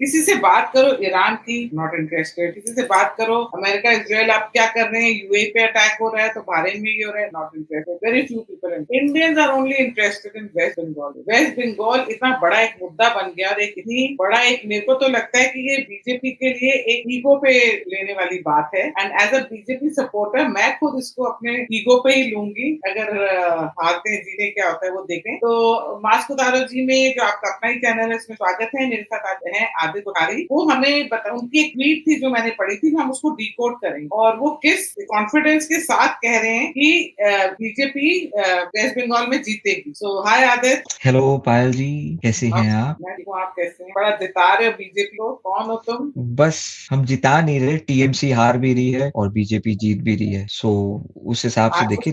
किसी से बात करो ईरान की, नॉट इंटरेस्टेड। किसी से बात करो अमेरिका इजराइल आप क्या कर रहे हैं, यूएई पे अटैक हो रहा है तो बहरीन में ये हो रहा है, not interested. Very few people. Indians are only interested in West Bengal. West Bengal इतना बड़ा एक मुद्दा बन गया और एक इतनी बड़ा एक, मेरे को तो लगता है कि ये बीजेपी के लिए एक ईगो पे लेने वाली बात है। And as a BJP supporter मैं खुद इसको अपने ईगो पे ही लूंगी। अगर हारते जीते क्या होता है वो देखें। तो मास्क उतारो जी में जो आपका अपना ही चैनल है, इसमें स्वागत है। मेरे साथ आज है आदित्य बुखारी। वो हमें बता, उनकी एक ट्वीट थी जो मैंने पढ़ी थी, हम उसको डिकोड करेंगे और वो किस कॉन्फिडेंस के साथ कह रहे हैं कि बीजेपी वेस्ट बंगाल में जीतेगी। सो हाय आदित्य। हेलो पायल जी, कैसे हैं आप? मैं ठीक हूँ, आप कैसे हैं? बड़ा जिता रहे हो बीजेपी को, कौन हो तुम? बस हम जिता नहीं रहे, टीएमसी हार भी रही है और बीजेपी जीत भी रही है। सो उस हिसाब से आपको देखिए,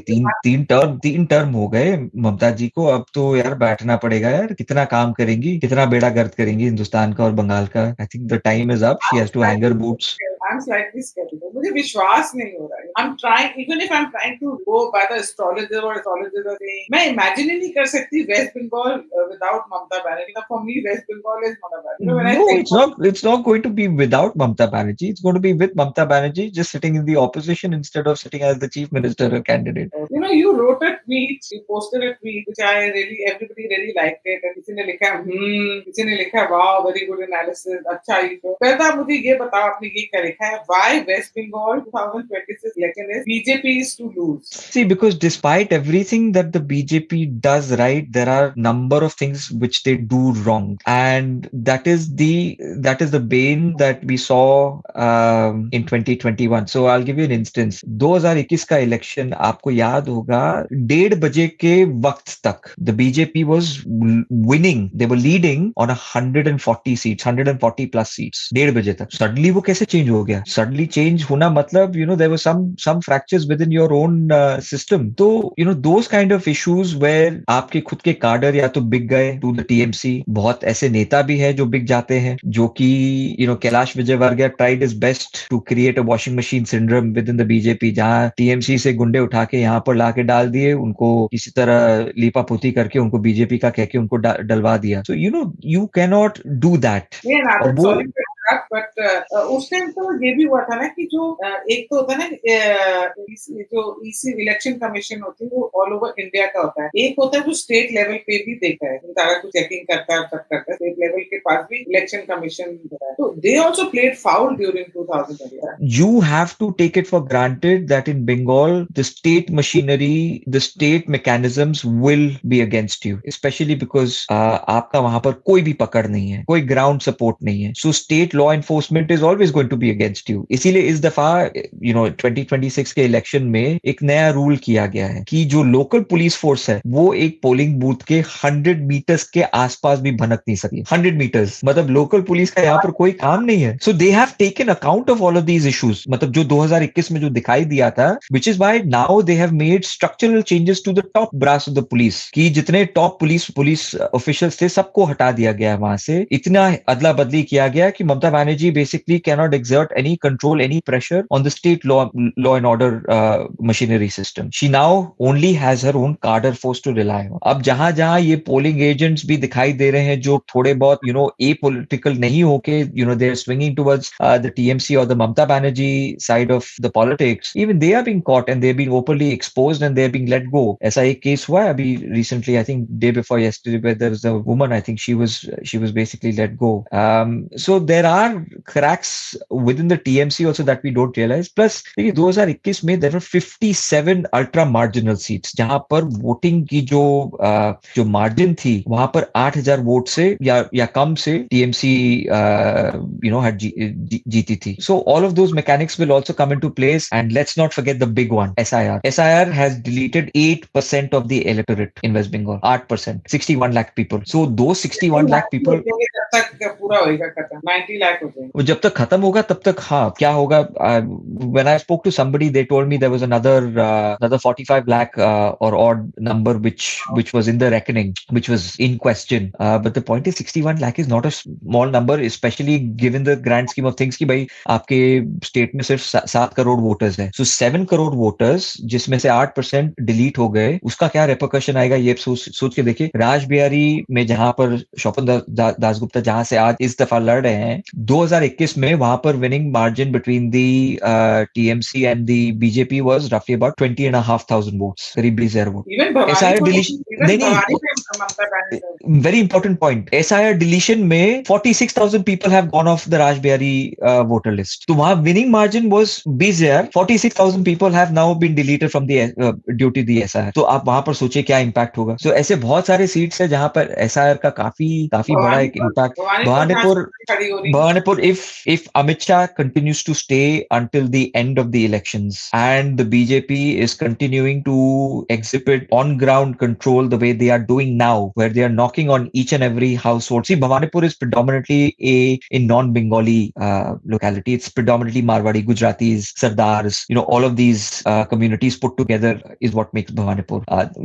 तीन टर्म हो गए ममता जी को। अब तो यार बैठना पड़ेगा यार, कितना काम करेंगी, कितना बेड़ा गर्क करेंगी हिंदुस्तान का और बंगाल का। I think the time is up, she has to hang her boots. I'm slightly skeptical. मुझे विश्वास नहीं हो रहा है। I'm trying, even if I'm trying to go by the astrologer or astrologers are saying, मैं imagine ही नहीं कर सकती West Bengal without Mamata Banerjee. Now for me, West Bengal is Mamata Banerjee. You know, when I No, think it's not going to be without Mamta Banerjee. It's going to be with Mamta Banerjee, just sitting in the opposition instead of sitting as the chief minister or candidate. you know, you wrote a tweet, you posted a tweet, which I really, everybody really liked it. And किसी ने लिखा किसी ने लिखा wow, very good analysis, अच्छा ही तो। पहले आप मुझे ये बताओ, आपने ये क्या लिखा है? Why West Bengal 2026 election is BJP is to lose? See, because despite everything that the BJP does right, there are number of things which they do wrong, and that is the bane that we saw in 2021. So I'll give you an instance. 2021 का election आपको याद होगा, 1:30 के वक्त तक the BJP was winning. They were leading on 140 seats, 140 plus seats. 1:30 तक suddenly वो कैसे चेंज हो गया? सडनली चेंज होना मतलब there were some fractures within your own system. तो those kind of issues where आपके खुद के कार्डर या तो बिक गए टू द टीएमसी। बहुत ऐसे नेता भी हैं जो बिक जाते हैं, जो कि Kailash Vijayvargiya tried his best to create a washing machine syndrome within the BJP, जहां टीएमसी से गुंडे उठा के यहाँ पर लाके डाल दिए, उनको किसी तरह लीपापोती करके उनको बीजेपी का कह के उनको डलवा दिया। So you can not do that. नहीं और नादर, वो सॉरी बट उस टाइम तो ये भी हुआ था ना कि जो एक तो होता है ना, जो ईसी इलेक्शन कमीशन होती है वो ऑल ओवर इंडिया का होता है। एक होता है जो स्टेट लेवल पे भी देखा है, सारा कुछ चेकिंग करता है, सब करता है। स्टेट लेवल के पास भी इलेक्शन कमीशन होता है। तो they also played foul during 2020। you have to take it for granted that in Bengal, the state machinery, the state mechanisms will be against you, especially because आपका वहां पर कोई भी पकड़ नहीं है, कोई ground support नहीं है. So state law enforcement is always going to be against you. इसीलिए इस दफा 2026 के इलेक्शन में एक नया रूल किया गया है कि जो लोकल पुलिस फोर्स है वो एक पोलिंग बूथ के 100 मीटर्स के आसपास भी भनक नहीं सकी। 100 मीटर्स मतलब लोकल पुलिस का यहाँ पर कोई काम नहीं है। So they have taken account of all of these issues, मतलब जो 2021 में जो दिखाई दिया था, which is why now they have made structural changes to the top brass of the police, कि जितने टॉप पुलिस ऑफिशियल्स थे सबको हटा दिया गया वहां से। इतना अदला बदली किया गया कि Mamata Banerjee basically can not exert any control, any pressure on the state law and order machinery system. She now only has her own cadre force to rely on. अब जहां जहां ये पोलिंग एजेंट्स भी दिखाई दे रहे हैं जो थोड़े बहुत apolitical नहीं होके they're swinging towards the TMC or the Mamta Banerjee side of the politics, even they are being caught and they're being openly exposed and they're being let go. ऐसा एक केस हुआ है अभी recently, I think day before yesterday, where there was a woman, I think she was basically let go. So there are cracks within the TMC also that we don't realize. Plus, देखिए 2021 में there were 57 ultra marginal seats, जहां पर voting की जो margin थी वहां पर 8,000 vote से या कम से टीएमसी had जीती थी. So all of those mechanics will also come into place, and let's not forget the big one, SIR. SIR has deleted 8% of the electorate in West Bengal. 8%, 61 lakh people. So those 61 lakh people, तक पूरा होएगा खत्म, 90 लाख हो जाएंगे। वो जब तक खत्म होगा तब तक हाँ क्या होगा. When I spoke to somebody, they told me there was another 45 lakh or odd number which was in the reckoning, which was in question. But the point is 61 lakh is not a small number, especially given the grand scheme of things कि भाई आपके state में सिर्फ 7 crore voters हैं. सो 7 crore voters जिसमें से 8% delete हो गए, उसका क्या रेपोकशन आएगा ये सोच के देखिए. राजबिहारी में जहां पर शोभन दासगुप्ता जहां से आज इस दफा लड़ रहे हैं, 2021 में वहां पर winning margin between the TMC and the BJP was रफली अबाउट 20,500 वोट्स, करीब 20,000 वोट. इवन भवानी एसआईआर को डिलीशन इवन नहीं भवानी नहीं, पे Mamata Banerjee very important point. SIR deletion में 46,000 people have gone off the Rajbihari voter list. तो वहाँ winning margin was 20,000. 46,000 people have now been deleted from the due to the SIR. तो आप वहाँ पर सोचिए क्या impact होगा. So ऐसे बहुत सारे सीट्स है जहाँ पर SIR का काफी बड़ा एक impact. भवानीपुर खड़ी हो रही है. Bhawanipur, if Amit Shah continues to stay until the end of the elections and the BJP is continuing to exhibit on ground control the way they are doing now, where they are knocking on each and every household. See, Bhawanipur is predominantly a non-Bengali locality. It's predominantly Marwadi, Gujaratis, Sardars. All of these communities put together is what makes Bhawanipur.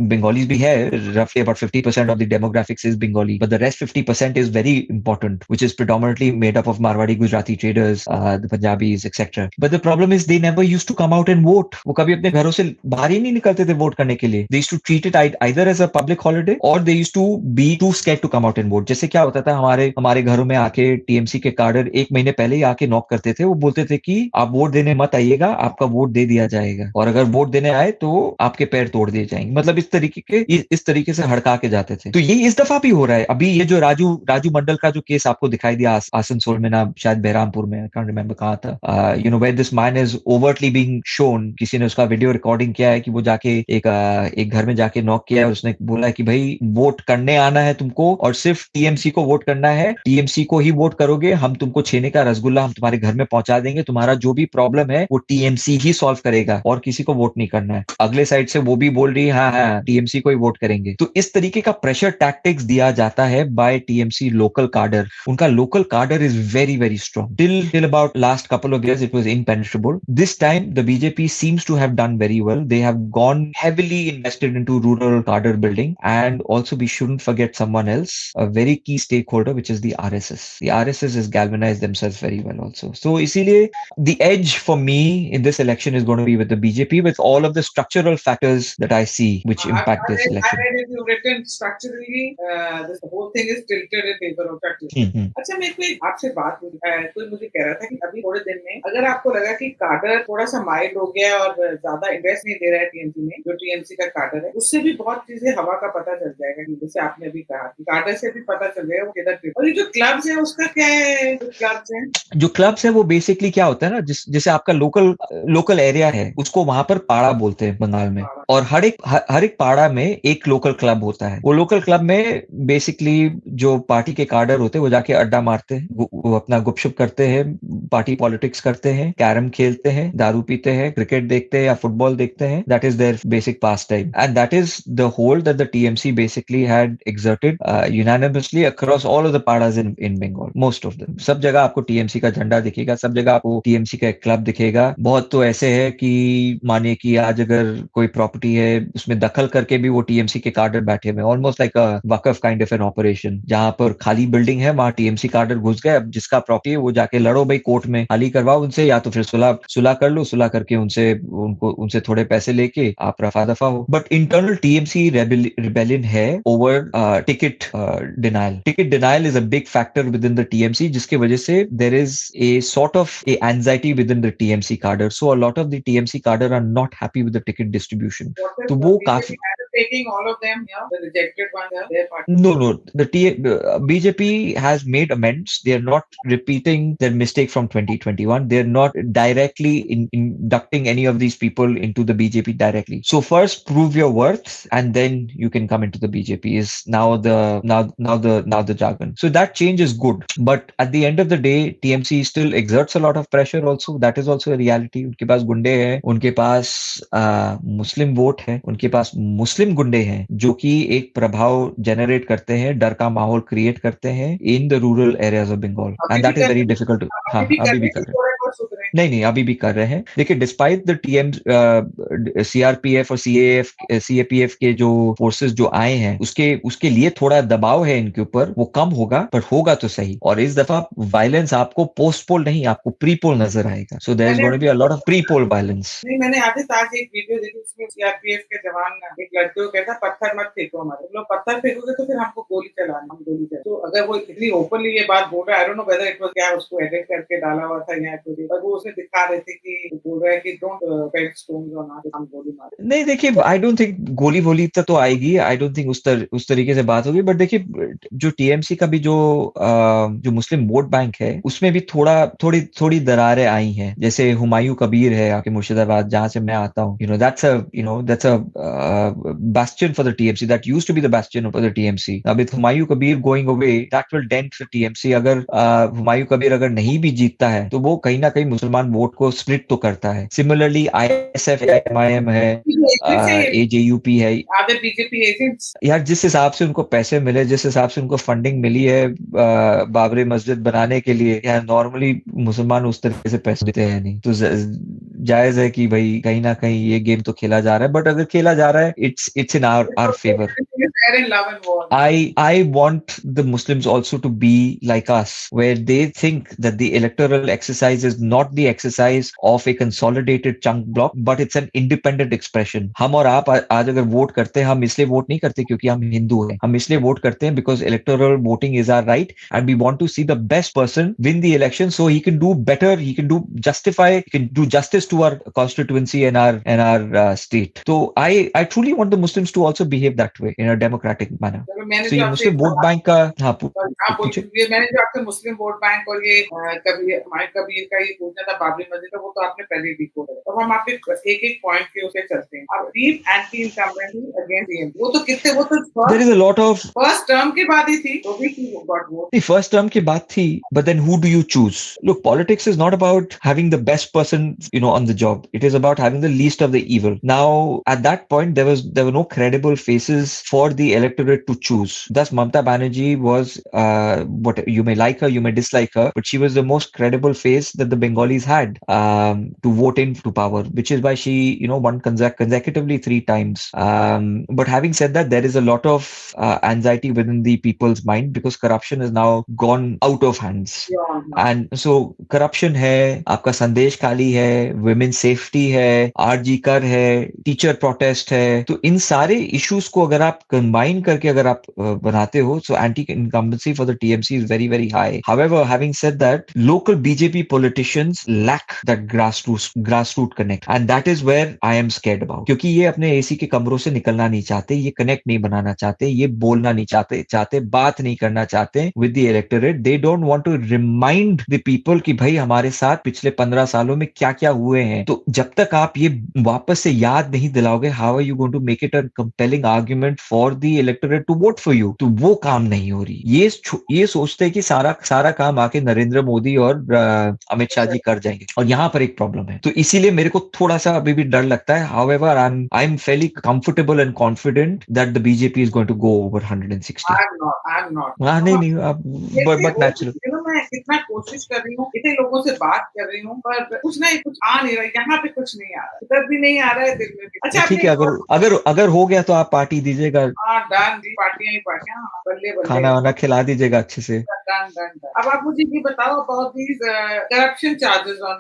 Bengalis bhi hai, roughly about 50% of the demographics is Bengali, but the rest 50% is very important, which is predominantly made up of Marwadi, Gujarati traders, the Punjabis, etc. But the problem is they never used to come out and vote. वो कभी अपने घरों से बाहर ही नहीं निकलते थे vote करने के लिए. They used to treat it either as a public holiday or they used to be too scared to come out and vote. जैसे क्या होता था हमारे घरों में आके टीएमसी के कार्डर 1 महीने पहले ही आके नॉक करते थे. वो बोलते थे कि आप वोट देने मत आइएगा, आपका वोट दे दिया जाएगा, और अगर वोट देने आए तो आपके पैर तोड़ दिए जाएंगे. मतलब इस तरीके से हड़का के जाते थे. तो ये इस दफा भी हो रहा है. अभी ये जो राजू मंडल का जो केस आपको दिखाई दिया आसनसोल में, ना शायद बहरामपुर में, आई कांट रिमेंबर कहाँ था, where this man is overtly being shown. किसी ने उसका वीडियो रिकॉर्डिंग किया है कि वो जाके एक घर में जाके नॉक किया है और उसने बोला है कि भाई वोट करने आना है तुमको और सिर्फ टीएमसी को वोट करना है, टीएमसी को ही वोट करोगे, हम तुमको छेने का रसगुल्ला हम तुम्हारे घर में पहुंचा देंगे, तुम्हारा जो भी प्रॉब्लम है वो टीएमसी ही सॉल्व करेगा और किसी को वोट नहीं करना है. अगले साइड से वो भी बोल रही है हाँ टीएमसी को ही वोट करेंगे. तो इस तरीके का प्रेशर टैक्टिक्स दिया जाता है बाय टीएमसी लोकल कार्डर. उनका लोकल कार्डर is very very strong. Till about last couple of years it was impenetrable. This time the BJP seems to have done very well. They have gone heavily invested into rural cadre building, and also we shouldn't forget someone else, a very key stakeholder, which is the RSS. The RSS has galvanized themselves very well also. So इसीलिए the edge for me in this election is going to be with the BJP, with all of the structural factors that I see which impact this election. I read if you've written structurally, this whole thing is tilted in favor of structure. अच्छा मेरे को आपसे बात हुई, कोई मुझे कह रहा था कि अभी थोड़े दिन में अगर आपको लगा कि कार्डर थोड़ा सा माइल्ड हो गया और ज्यादा इंटरेस्ट नहीं दे रहा है टीएमसी में, जो टीएमसी का कार्डर है, उससे भी बहुत चीजें हवा का पता चल जाएगा. जैसे आपने अभी कहा कि कार्डर से भी पता चल जाएगा वो किधर. और ये जो क्लब्स है उसका क्या है? जो क्लब्स है वो बेसिकली क्या होता है ना, जैसे आपका लोकल एरिया है उसको वहां पर पाड़ा बोलते हैं बंगाल में, और हर एक पाड़ा में एक लोकल क्लब होता है. वो लोकल क्लब में बेसिकली जो पार्टी के कार्डर होते हैं वो जाके अड्डा मारते हैं, वो अपना गुपशुप करते हैं, पार्टी पॉलिटिक्स करते हैं, कैरम खेलते हैं, दारू पीते हैं, क्रिकेट देखते हैं या फुटबॉल देखते हैं. That is their basic pastime, and that is the hold that the TMC basically had exerted unanimously across all of the paras in Bengal. Most of them, सब जगह आपको टीएमसी का झंडा दिखेगा, सब जगह आपको टीएमसी का एक क्लब दिखेगा. बहुत तो ऐसे है कि मानिए कि आज अगर कोई प्रॉपर्टी है उसमें दखल करके भी वो टीएमसी के कार्डर बैठे हुए, almost like a Waqf kind of an operation. जहां पर खाली बिल्डिंग है वहां टीएमसी कार्डर घुस गए, अब जिसका प्रॉपर्टी है वो जाके लड़ो भाई, कोर्ट में खाली करवाओ उनसे, या तो फिर सुलह कर लो, सुलह करके उनसे थोड़े पैसे लेके आप रफा दफा हो. बट इंटरनल टीएमसी रिबेलियन है over ticket denial. Ticket denial is a big factor within the TMC, जिसकी वजह से there is a sort of a anxiety within the TMC cadre. So a lot of the TMC cadre are not happy with the ticket distribution. तो वो काफी taking all of them, the rejected ones are their party. No. BJP has made amends. They are not repeating their mistake from 2021. They are not directly inducting any of these people into the BJP directly. So first prove your worth, and then you can come into the BJP. Is now the jargon. So that change is good. But at the end of the day, TMC still exerts a lot of pressure. Also, that is also a reality. उनके पास गुंडे हैं, उनके पास मुस्लिम vote है, उनके पास मुस्लिम मुस्लिम गुंडे हैं जो कि एक प्रभाव जनरेट करते हैं, डर का माहौल क्रिएट करते हैं in the rural areas of Bengal, अभी एंड भी दैट इज कर वेरी रहे डिफिकल्ट। हैं, हाँ, अभी भी कर अभी रहे भी हैं कर कि रहे हैं। थोड़े बहुत सुधरे हैं? नहीं नहीं, अभी भी कर रहे हैं। देखिए, डिस्पाइट द टीएम सीआरपीएफ और सीएपीएफ के जो फोर्सेस जो आए हैं, उसके उसके लिए थोड़ा दबाव है इनके ऊपर, वो कम होगा पर होगा तो सही। और इस दफा वायलेंस आपको पोस्ट पोल नहीं, आपको प्री पोल नजर आएगा। सो देयर इज मैंने going to be a lot of pre poll violence. नहीं, मैंने आधे ताज एक वीडियो देखी, उसमें सीआरपीएफ के जवान एक लड़के को कहता पत्थर मत फेंको हमारे, तुम लोग पत्थर फेंकोगे तो फिर हमको गोली चलाना, हम गोली चला। तो अगर वो इतनी ओपनली ये बात बोल रहा है, I don't know whether it was क्या उसको एडिट करके डाला हुआ था या कुछ, पर वो उसमें दिखा रहे थे कि वो बोल रहा है कि don't peeled stones on us, हम गोली मार। नहीं देखिए, आई डोंट थिंक गोली वोली तक तो आएगी, आई डोंट थिंक उस तरीके से बात होगी। बट देखिए, जो टीएमसी का भी जो मुस्लिम वोट बैंक है, उसमें भी थोड़ी दरारें आई हैं। जैसे हुमायूं कबीर है आपके मुर्शिदाबाद, जहां से मैं आता हूँ, that's a bastion for the TMC, that used to be the bastion for the TMC. Now with Humayun Kabir going away, that will dent the TMC। अगर हुमायूं कबीर अगर नहीं भी जीतता है तो वो कहीं ना कहीं मुसलमान वोट को स्प्लिट तो करता है। सिमिलरली आईएसएफ एमआईएम है, एजेयूपी है। आधे बीजेपी एजेंट्स। यार, जिस हिसाब से उनको पैसे मिले, जिस हिसाब से उनको फंडिंग मिली है बाबरी मस्जिद बनाने के लिए, यार नॉर्मली मुसलमान उस तरीके से पैसे देते हैं नहीं। तो जायज है कि भाई कहीं ना कहीं ये गेम तो खेला जा रहा है, बट अगर खेला जा रहा है, it's in our favour. I want the Muslims also to be like us, where they think that the electoral exercise is not the exercise of a consolidated chunk block, but it's an independent expression. हम और आप आज अगर vote करते हैं, हम इसलिए vote नहीं करते क्योंकि हम हिंदू हैं, हम इसलिए वोट करते हैं because electoral voting is our right and we want to see the best person win the election so he can do better, he can do justice to our constituency and our state. So I truly want the Muslims to also behave that way in a democratic manner. मैंने So जो ये आपसे मुस्लिम vote bank का, हाँ आप पूछे। ये मैंने जो आपसे मुस्लिम वोट बैंक और ये कबीर हमारे कबीर का ये पूछना था बाबरी मस्जिद का, वो तो आपने पहले ही डिको है। अब हम आपके एक एक पॉइंट के उसे चलते हैं। अब deep anti incumbency against DM, वो तो There is a lot of first term के बाद ही थी, तो भी got vote. the first term की बात थी, but then who do you choose? Look, politics is not about having the best person, on the job. It is about having the least of the evil. Now, at that point, there were no credible faces for the electorate to choose. Thus, Mamata Banerjee was, what you may like her, you may dislike her, but she was the most credible face that the Bengalis had to vote into power, which is why she, won consecutively 3 times. But having said that, there is a lot of anxiety within the people's mind because corruption is now gone out of hands. And so corruption है, आपका संदेश खाली है, women safety है, RG कर है, teacher protest है। तो इन सारे इश्यूज को अगर आप कंबाइन करके अगर आप बनाते हो, so anti-incumbency for the TMC is very very high. However, having said that, local BJP politicians lack that grassroots connect, and that is where I am scared about. क्योंकि ये अपने एसी के कमरों से निकलना नहीं चाहते, ये कनेक्ट नहीं बनाना चाहते, ये बोलना नहीं चाहते, बात नहीं करना चाहते with the electorate. They don't want to remind the people कि भाई हमारे साथ पिछले 15 सालों में क्या क्या हुए हैं। तो जब तक आप ये वापस से याद नहीं दिलाओगे, how are you going to make it a compelling argument for the electorate to vote for you? तो वो काम नहीं हो रही। ये सोचते हैं कि सारा काम आके नरेंद्र मोदी और अमित शाह जी कर जाएंगे, और यहाँ पर एक प्रॉब्लम है। तो इसीलिए मेरे को थोड़ा सा अभी भी डर लगता है। However, I'm fairly comfortable and confident that the BJP is going to go over 160. I'm not. हाँ, नहीं आप but natural. मैं कितना कोशिश कर रही हूँ, इतने लोगों से बात कर रही हूँ, पर कुछ आ नहीं रहा, यहाँ पे कुछ नहीं आ रहा, इधर भी नहीं आ रहा है, दिल में भी। अच्छा, ठीक है, अगर हो गया तो आप पार्टी दीजिएगा। हाँ, डन जी, पार्टियां ही पार्टियां, बल्ले बल्ले, खाना वाना खिला दीजिएगा अच्छे से। डन। अब आप मुझे ये बताओ about these corruption charges on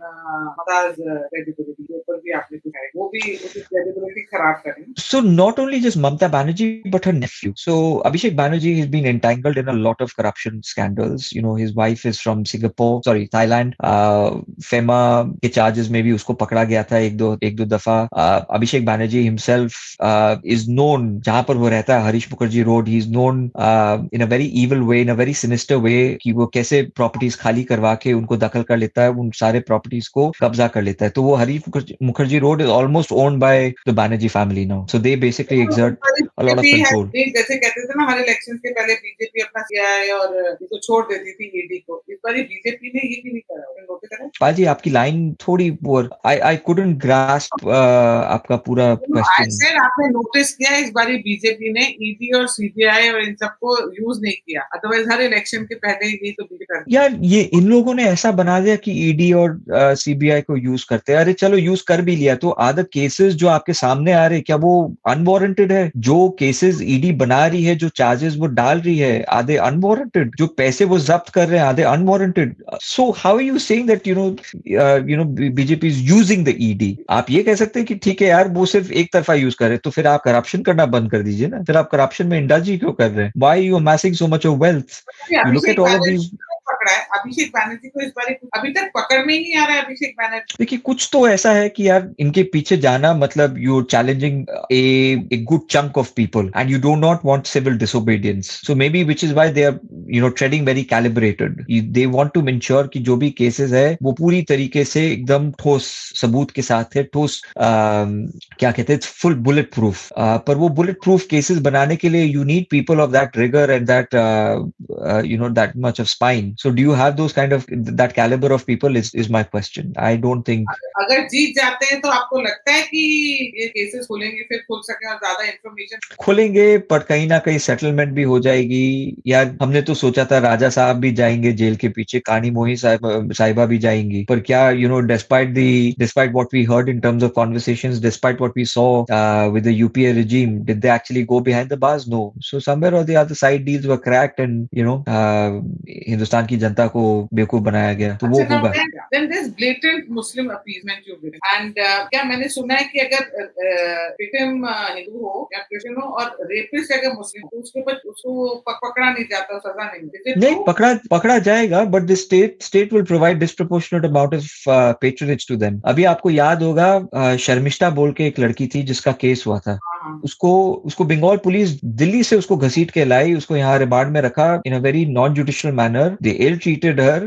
Mumtaz credibility के ऊपर भी आपने कुछ है, वो भी उसकी क्रेडिबिलिटी खराब करें। So not only just Mamata Banerjee, but her nephew. So Abhishek Banerjee has been entangled in a lot of corruption scandals. His wife is from Thailand. FEMA के charges में भी उसको पकड़ा गया था एक दो दफा। Abhishek Banerjee himself is known, जहां पर वो रहता है, Harish Mukherjee road, he is known in a very evil way, in a very sinister way कि वो कैसे प्रॉपर्टीज खाली करवा के उनको दखल कर लेता है, उन सारे प्रॉपर्टीज को कब्जा कर लेता है। तो वो Harish Mukherjee road is almost owned by the Banerjee family now, so they basically exert a lot of BJP है, कंट्रोल। जैसे कहते थे ना हर इलेक्शन के पहले बीजेपी अपना सीआईए और इसको छोड़ देती थी ईडी को, इस बार बीजेपी ने ये भी नहीं करा, नोटिस करा। पाजी आपकी लाइन थोड़ी पुअर, आई कुडंट ग्रास्प आपका पूरा आई क्वेश्चन। सेड आपने नोटिस किया इस बारी बीजेपी ने ईडी और सीबीआई और इन सबको यूज नहीं किया, अदरवाइज हर इलेक्शन के पहले ही तो बीजेपी। यार ये इन लोगों ने ऐसा बना दिया कि ईडी और सीबीआई को यूज करते हैं। अरे चलो यूज कर भी लिया तो आधा केसेस जो आपके सामने आ रहे हैं क्या वो अनवारंटेड है? जो केसेस ईडी बना रही है, जो चार्जेस वो डाल रही है, आधे अनवारंटेड। जो पैसे वो जब्त कर रहे हैं आधे unwarranted. So how are you saying that BJP is using the ED? आप ये कह सकते हैं कि ठीक है यार वो सिर्फ एक तरफा यूज कर रहे हैं, तो फिर आप करप्शन करना बंद कर दीजिए ना। फिर आप करप्शन में इंडल्ज ही क्यों कर रहे हैं? Why you amazing so much of wealth? You look at Abhishek all of Banerjee these. को पकड़ा है, अभिषेक बैनर्जी को इस बार अभी तक पकड़ में ही नहीं आ रहा है अभिषेक बैनर्जी। देखिए कुछ तो ऐसा है कि यार इनके पीछे जाना मतलब you challenging a good chunk of people and you do not want civil disobedience, so maybe which is why they are treading very calibrated. They want to ensure कि जो भी केसेस है वो पूरी तरीके से एकदम ठोस सबूत के साथ है, ठोस क्या कहते हैं, फुल बुलेट प्रूफ। पर वो बुलेट प्रूफ केसेस बनाने के लिए you need people of that rigour and that that much of spine. So do you have those kind of that calibre of people is my question. I don't think. अगर जीत जाते हैं तो आपको लगता है कि ये केसेस खुलेंगे, फिर खुल सके और ज्यादा इंफॉर्मेशन खुलेंगे, पर कहीं ना कहीं सेटलमेंट भी हो जाएगी। यार हमने तो सोचा था राजा साहब भी जाएंगे जेल के पीछे, कानी मोही साहिबा भी जाएंगी, पर क्या despite what we heard in terms of conversations, despite what we saw with the UPA regime, did they actually go behind the bars? No. So somewhere or the other side deals were cracked and Hindustan की जनता को बेवकूफ बनाया गया, तो वो होगा। then there's blatant Muslim appeasement you've given and क्या मैंने सुना है कि अगर victim हिंदू हो या क्रिश्चियन हो और रेपिस्ट अगर मुस्लिम हो तो उसके ऊपर उसको पकड़ा नहीं जाता, सजा नहीं मिलती। नहीं, पकड़ा जाएगा, but the state will provide disproportionate amount of patronage to them. अभी आपको याद होगा शर्मिष्ठा बोल के एक लड़की थी जिसका केस हुआ था, उसको बंगाल पुलिस दिल्ली से उसको घसीट के लाई, उसको यहाँ रिमांड में रखा in a very non judicial manner. They ill treated her.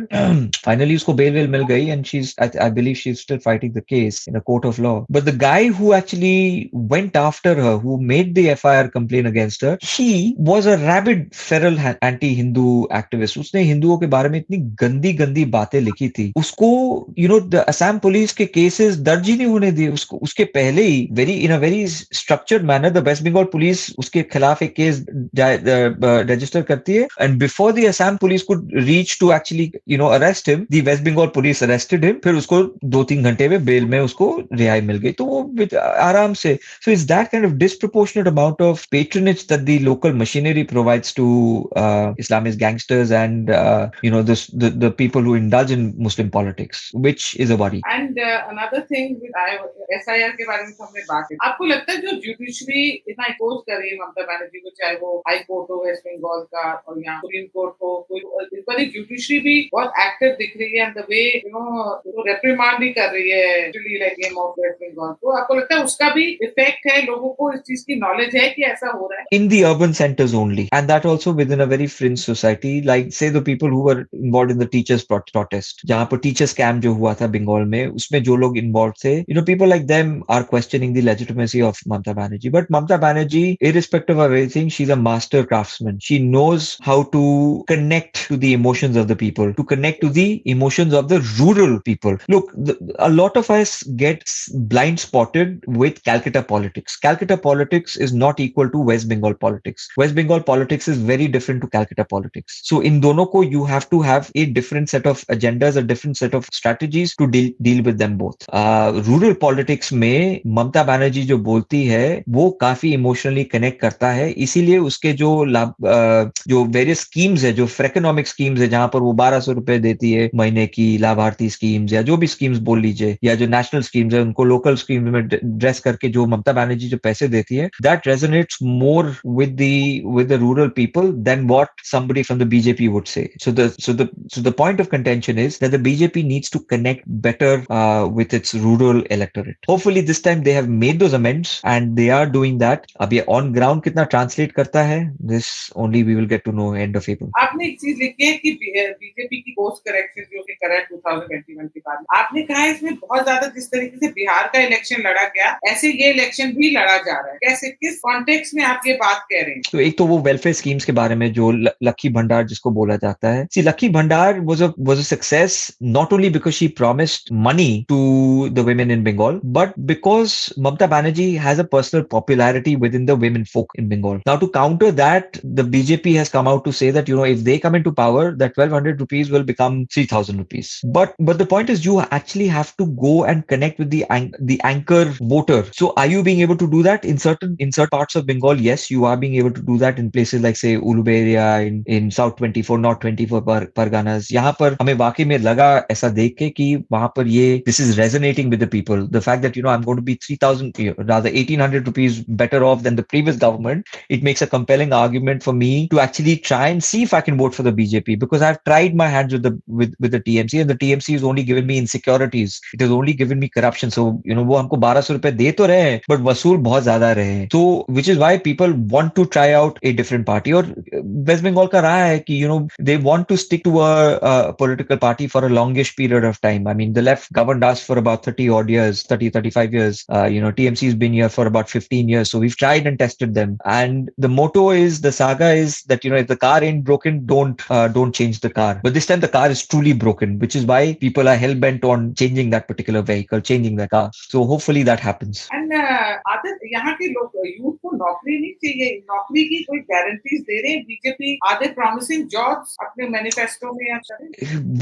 Finally उसको बेल मिल गई and she is, I believe she is still fighting the case in a court of law. But the guy who actually went after her, who made the FIR complain against her, he was a rabid feral anti Hindu activist. उसने हिंदुओं के बारे में इतनी गंदी गंदी बातें लिखी थी। उसको द असम पुलिस के केसेस दर्ज ही नहीं होने दिए। उसको उसके पहले ही in a very structured manner the west Bengal police उसके खिलाफ एक केस रजिस्टर करती है and before the Assam police could reach to actually arrest him, the west Bengal police arrested him. फिर उसको 2-3 घंटे में बेल में उसको रिहाई मिल गई, तो वो आराम से। So it's that kind of disproportionate amount of patronage that the local machinery provides to Islamist gangsters and the people who indulge in Muslim politics, which is a worry. And another thing with SIR के बारे में हमने बात की, आपको लगता है जो जुडिशरी इतना अपोज कर रही है ममता बनर्जी को, चाहे वो हाई कोर्ट हो वेस्ट बंगाल का और यहाँ सुप्रीम कोर्ट हो, इस बार जुडिशरी भी बहुत एक्टिव दिख रही है एंड द वे रेप्रिमांड भी कर रही है गेम ऑफ वेस्ट बंगाल, तो आपको लगता है उसका भी इफेक्ट है? लोगों को इस चीज की नॉलेज है कि ऐसा हो रहा है? In the urban centers only, and that also within a very fringe society, like say the people who were involved in the teachers protest, जहाँ पर teacher scam जो हुआ था बंगाल में, उसमें जो लोग involved थे, people like them are questioning the legitimacy of Mamata Banerjee. But Mamata Banerjee, irrespective of everything, she's a master craftsman. She knows how to connect to the emotions of the people, to connect to the emotions of the rural people. Look, a lot of us get blind spotted with Calcutta politics. Calcutta politics is not equal to West Bengal politics. West Bengal politics is very different to Calcutta politics. So in dono ko you have to have a different set of agendas, a different set of strategies to deal with them both. Rural politics में ममता बनर्जी जो बोलती है वो काफी emotionally connect करता है, इसीलिए उसके जो वेरियस स्कीम्स है, जो फ्रेकोनॉमिक स्कीम्स है, जहां पर वो 1200 रुपए देती है महीने की लाभार्थी स्कीम्स, या जो भी स्कीम्स बोल लीजिए, या जो नेशनल स्कीम्स है उनको लोकल स्कीम्स में ड्रेस करके जो ममता बनर्जी जो पैसे देती है, that resonates more with the rural people than what somebody from the BJP would say. So the point of contention is that the BJP needs to connect better with its rural electorate. Hopefully this time they have made those amends and they are not doing that. अब ये on ground कितना translate करता है, this only we will get to know end of April. आपने एक चीज लिखी है कि बीजेपी की कोर्स करेक्शन जो कि करा 2021 के बाद आपने कहा है इसमें बहुत ज्यादा जिस तरीके से बिहार का इलेक्शन लड़ा गया ऐसे ये इलेक्शन भी लड़ा जा रहा है, कैसे किस कॉन्टेक्स्ट में आप ये बात कह रहे हैं? तो एक तो वो वेलफेयर स्कीम्स के बारे में जो लक्की भंडार जिसको बोला जाता है, सी लक्की भंडार was a success not only because she promised money to the women in Bengal but because Mamata Banerjee has a personal popularity within the women folk in Bengal. Now to counter that, the BJP has come out to say that if they come into power, that 1200 rupees will become 3000 rupees. But the point is, you actually have to go and connect with the anchor voter. So are you being able to do that in certain parts of Bengal? Yes, you are being able to do that in places like say Uluberia, in South 24, North 24 Parganas. यहाँ पर हमें वाकई में लगा ऐसा देख के कि वहां पर ये this is resonating with the people. The fact that I'm going to be 3000 rather 1800 rupees better off than the previous government, it makes a compelling argument for me to actually try and see if I can vote for the BJP, because I've tried my hands with the TMC, and the TMC has only given me insecurities. It has only given me corruption. So वो हमको 1200 रुपए दे तो रहे हैं but वसूल बहुत ज्यादा रहे हैं. So which is why people want to try out a different party. और वेस्ट बंगाल का रहा है कि they want to stick to a political party for a longish period of time. I mean, the left governed us for about 35 years. TMC has been here for about 15 years. So we've tried and tested them. And the motto is, the saga is that, if the car ain't broken, don't change the car. But this time the car is truly broken, which is why people are hell-bent on changing that particular vehicle, changing the car. So hopefully that happens. And आदत यहाँ के लोग youth को नौकरी नहीं चाहिए, नौकरी की कोई गारंटीज दे रहे हैं BJP? Are they promising jobs अपने मैनिफेस्टो में? या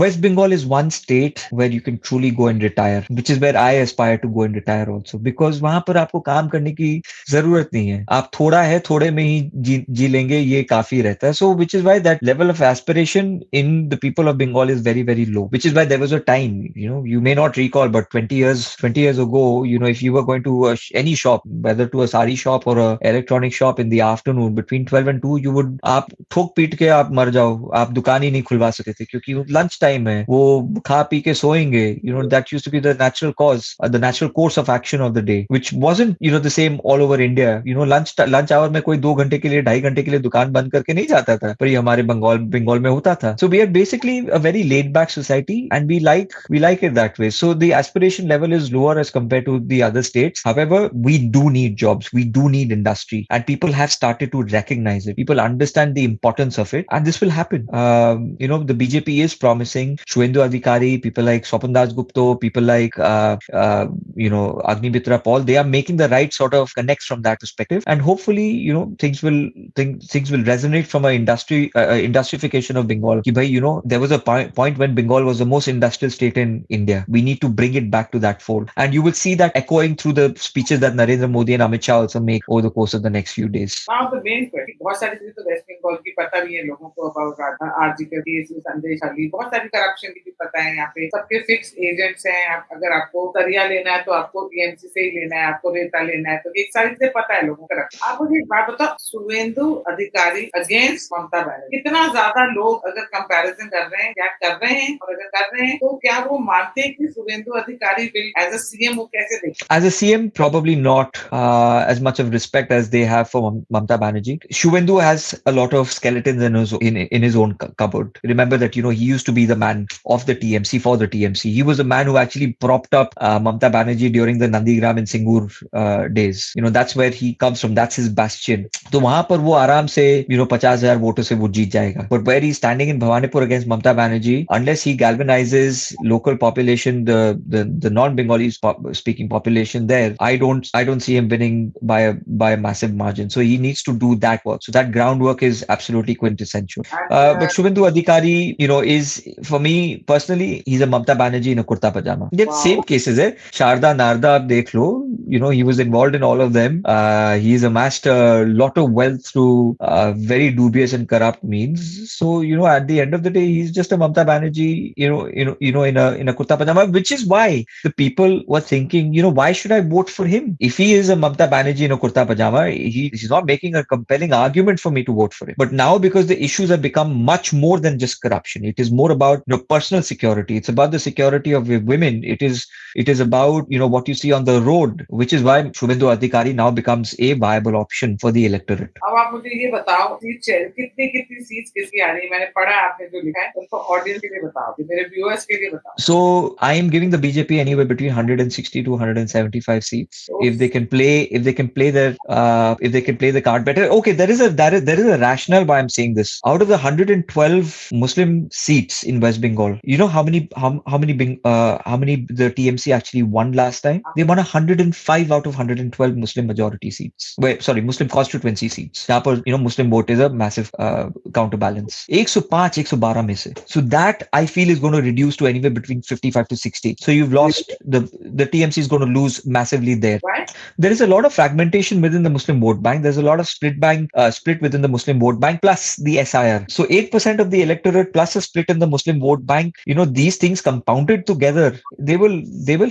West Bengal is one state where you can truly go and retire, which is where I aspire to go and retire also, because वहां पर आपको काम करने की जरूरत नहीं है. आप थोड़े में ही जी लेंगे, ये काफी रहता है. So which is why that level of aspiration in the people of Bengal is very, very low, which is why there was a time, you may not recall, but 20 years ago, if you were going to any shop, whether to a sari shop or a electronic shop in the afternoon between 12 and 2, आप ठोक पीट के आप मर जाओ, आप दुकान ही नहीं खुलवा सकते थे क्योंकि लंच टाइम है, वो खा पी के सोएंगे. That used to be the natural course of action of the day, which wasn't the same all over India. lunch hour में कोई 2 घंटे के लिए 2.5 घंटे के लिए दुकान बंद करके नहीं जाता था, पर ये हमारे बंगाल में होता था. So we are basically a very laid back society, and we like it that way. So the aspiration level is lower as compared to the other states. However, we do need jobs, we do need industry, and people have started to recognize it. People understand the importance of it, and this will happen. The BJP is promising. Shuvendu Adhikari, people like Swapan Das Gupta, people like Agnimitra Paul, they are making the right sort of connects from that perspective, and hopefully things will resonate from a industrification of Bengal. Ki bhai, there was a point when Bengal was the most industrial state in India. We need to bring it back to that fold, and you will see that echoing through the speeches that Narendra Modi and Amit Shah also make over the course of the next few days. Now the main question, बहुत सारी चीजें तो waste Bengal की पता भी है लोगों को, अबाउट आरजी के केस, संदेश अली, बहुत सारी करप्शन की भी पता है. यहाँ पे सबके फिक्स एजेंट्स हैं. अगर आपको सरिया लेना है तो आपको टीएमसी से ही लेना है, आपको रेता लेना है, तो ये सारी चीजें पता है लोगों को. आप मुझे एक बात बताओ, शुवेंदु अधिकारी अगेंस्ट ममता बनर्जी, कितना ज्यादा लोग अगर कंपैरिजन कर रहे हैं, क्या कर रहे हैं, और अगर कर रहे हैं तो क्या वो मानते हैं कि शुवेंदु अधिकारी विल एज अ सीएम वो कैसे देखें? As a CM, probably not as much of respect as they have for Mamata Banerjee. Shuvendu has a lot of skeletons in his own cupboard. Remember that he used to be the man of the TMC for the TMC. He was the man who actually propped up Mamata Banerjee during the Nandigram and Singur days. That's where he comes from. That's his bastion. तो वहां पर वो आराम से 50,000 वोटों से वो जीत जाएगा. But where he's standing in Bhawanipur against Mamata Banerjee, unless he galvanizes local population, the non-Bengali speaking population there, I don't see him winning by a massive margin. So he needs to do that work. So that groundwork is absolutely quintessential. But Shuvendu Adhikari, is, for me personally, he's a Mamata Banerjee in a kurta pajama. Yet same cases hai. Sharda Narda, aap dekh lo, he was involved in all of them. He's amassed a lot of wealth through very dubious and corrupt means. So, at the end of the day, he's just a Mamata Banerjee, in a kurta pajama, which is why the people were thinking, why should I vote for him? If he is a Mamata Banerjee in a kurta pajama, he's not making a compelling argument for me to vote for him. But now, because the issues have become much more than just corruption, it is more about personal security. It's about the security of women. It is about what you see on the road, which is why Shuvendu Adhikari now becomes a viable option for the electorate. अब आप मुझे ये बताओ कितनी कितनी seats किसकी आ रही है? मैंने पढ़ा आपने जो लिखा है उसको ऑडियंस के लिए बताओ, मेरे व्यूअर्स के लिए बताओ. So I am giving the BJP anywhere between 160 to 175 seats if they can play the card better. Okay, there is a rationale why I'm saying this. Out of the 112 Muslim seats in West Bengal, you know how many the TMC actually won last time? They won 105 out of 112 Muslim majority seats. Muslim constituency seats. यहाँ पर Muslim vote is a massive counterbalance. 105 112 में से. So that I feel is going to reduce to anywhere between 55 to 60. So you've lost the TMC is going to lose massively there. Why? There is a lot of fragmentation within the Muslim vote bank. There's a lot of split within the Muslim vote bank plus the SIR. So 8% of the electorate plus a split in the Muslim vote bank. These things compounded together, they will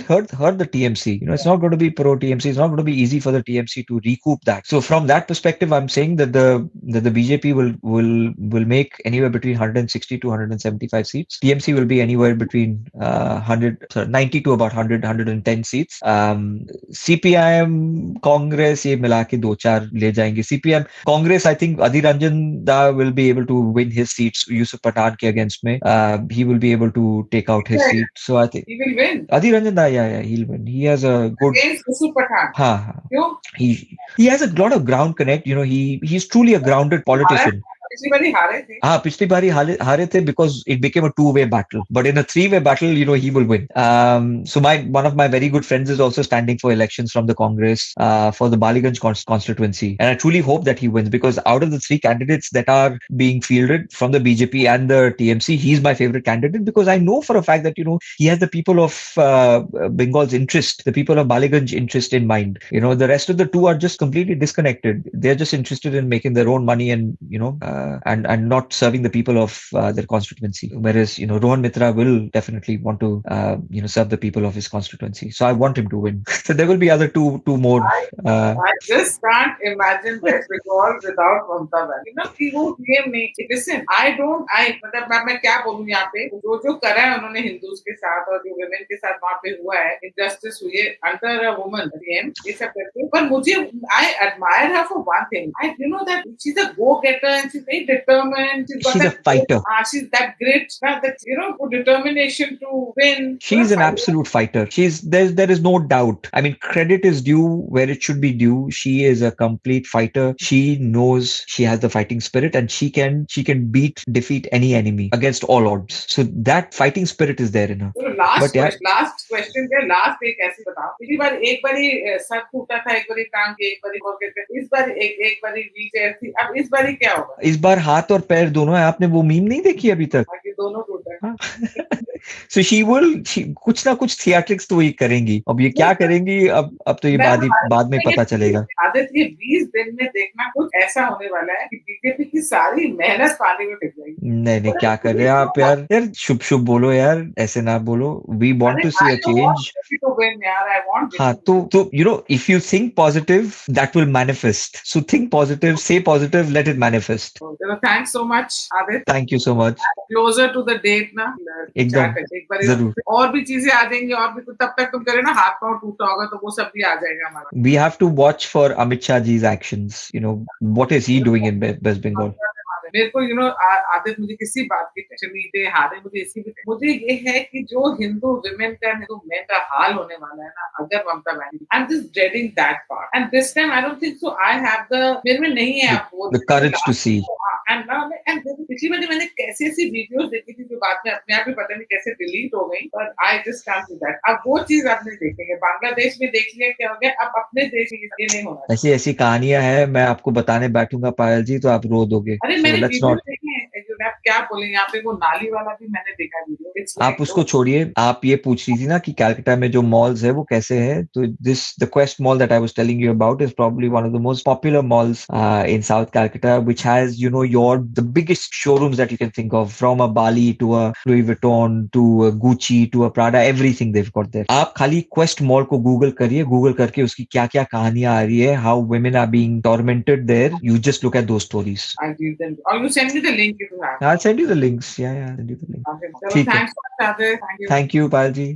hurt the TMC. It's not going to be pro TMC. It's not going to be easy for the TMC to recoup that. So from that perspective, I'm saying that the BJP will make anywhere between 160 to 175 seats. TMC will be anywhere between 90 to about 110 seats. CPIM, Congress, ये मिला के 2-4 ले जाएंगे. CPM, Congress, I think Adhir Ranjan Da will be able to win his seats. Yusuf Pathan ke against me, he will be able to take out his seat. So I think he will win. Adhir Ranjan Da, yeah, he'll win. He has a good against Yusuf Pathan. हाँ. क्यों? He has a lot of ground connect. He's truly a grounded politician. पिछली बारी हारे थे. हाँ, पिछली बारी हारे थे because it became a two-way battle. But in a three-way battle, he will win. So one of my very good friends is also standing for elections from the Congress for the Baliganj constituency. And I truly hope that he wins because out of the three candidates that are being fielded from the BJP and the TMC, he's my favorite candidate because I know for a fact that, he has the people of Bengal's interest, the people of Baliganj interest in mind. The rest of the two are just completely disconnected. They're just interested in making their own money and, and not serving the people of their constituency. Whereas, Rohan Mitra will definitely want to, serve the people of his constituency. So I want him to win. So there will be other two more. I just can't imagine West Bengal without Mamata Banerjee. Listen, मतलब मैं क्या बोलूं यहाँ पे जो करा है उन्होंने हिंदूज के साथ और जो women के साथ वहाँ पे हुआ है, injustice हुई है under a woman, ये सब करके. पर मुझे I admire her for one thing. I that she's a go-getter and she's very determined. She's a fighter. She's that great, determination to win. She's an absolute fighter. There is no doubt. I mean, credit is due where it should be due. She is a complete fighter. She knows she has the fighting spirit and she can defeat any enemy against all odds. So that fighting spirit is there in her. Last question last एक ऐसी बताओ. पिछली बार एक बारी sir टूटा था, एक बारी टांग, एक बारी इस बार एक बारी व्हीलचेयर थी. अब इस बारी क्या होगा? इस बार हाथ और पैर दोनों है. आपने वो मीम नहीं देखी अभी तक? दोनों टूटा है. So she कुछ ना कुछ थिएट्रिक्स तो ये करेंगी. अब ये क्या करेंगी अब तो ये बाद में पता चलेगा. आदित्य, 20 दिन में देखना कुछ ऐसा होने वाला है कि बीजेपी की सारी मेहनत पानी में फिर जाएगी. नहीं क्या कर रहे हैं आप यार शुभ बोलो यार, ऐसे ना बोलो. We want to see a change. हाँ तो if you think positive, that will manifest. So think positive, say positive, let it manifest. Thanks so much, Aditya. Thank you so much. Closer to the date ना. एकदम जरूर. और भी चीजें आ जाएंगी और भी तब तक तुम करे ना हाथ पांव टूटा होगा तो वो सब भी आ जाएगा हमारा. We have to watch for Amit Shah ji's actions. What is he doing in West Bengal? मेरे को आदित्य मुझे किसी बात की टेंशन नहीं थे, हारे मुझे इसकी भी. मुझे ये है कि जो हिंदू विमेन का हिंदू मेन का हाल होने वाला है ना अगर Mamata Banerjee. I am just dreading that part and this time I don't think so I have मेरे में नहीं है the courage to see. And पिछली बार मैंने कैसी ऐसी वीडियोस देखी थी जो बाद में अपने आप ही पता नहीं कैसे डिलीट हो गई. पर I just can't do that. अब वो चीज आपने देखेंगे, बांग्लादेश में देख लिया क्या हो गया, अब अपने देश में ये नहीं होना. ऐसी कहानियां हैं, मैं आपको बताने बैठूंगा पायल जी तो आप रो दोगे. अरे मैंने क्या बोले यहाँ पे वो नाली वाला भी मैंने देखा वीडियो. आप उसको छोड़िए, आप ये पूछ रही थी ना कि कलकत्ता में जो मॉल्स है वो कैसे है. तो the quest mall that I was telling you about is probably one of the most popular malls in South Calcutta, which has the biggest showrooms that you can think of, from a Bali to a Louis Vuitton to a Gucci to a Prada, everything they've got there. आप खाली Quest Mall को Google करिए, Google करके उसकी क्या क्या कहानियां आ रही है, how women are being tormented there. You just look at those stories. I'll read them. Or you send me the link if you have. I'll send you the links. Yeah, send you the link. Okay. Thanks for that. Thank you, Payal ji.